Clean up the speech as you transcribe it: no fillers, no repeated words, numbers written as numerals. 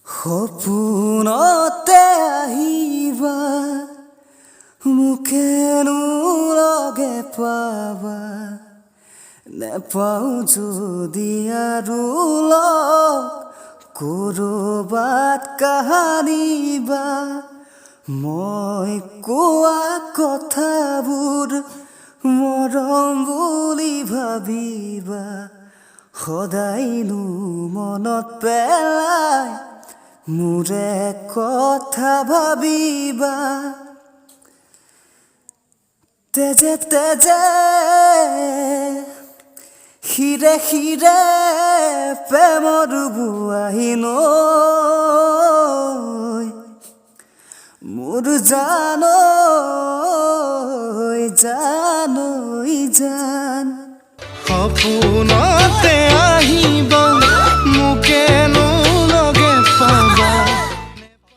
সপোনতে আহিবা মোকেনো লগে পাবা নেপাওঁ যদি আৰু লগ ক'ৰবাত কাহানিবা মই কোৱা কথাবোৰ মৰম বুলি ভাবিবা সদায়নো মনত পেলাই মোৰে কথা ভাবিবা তেজে তেজে শিৰে শিৰে প্ৰেমৰ বুৱাহি নৈ মোৰ জানৈ জানৈ জান সপোনতে আহিবা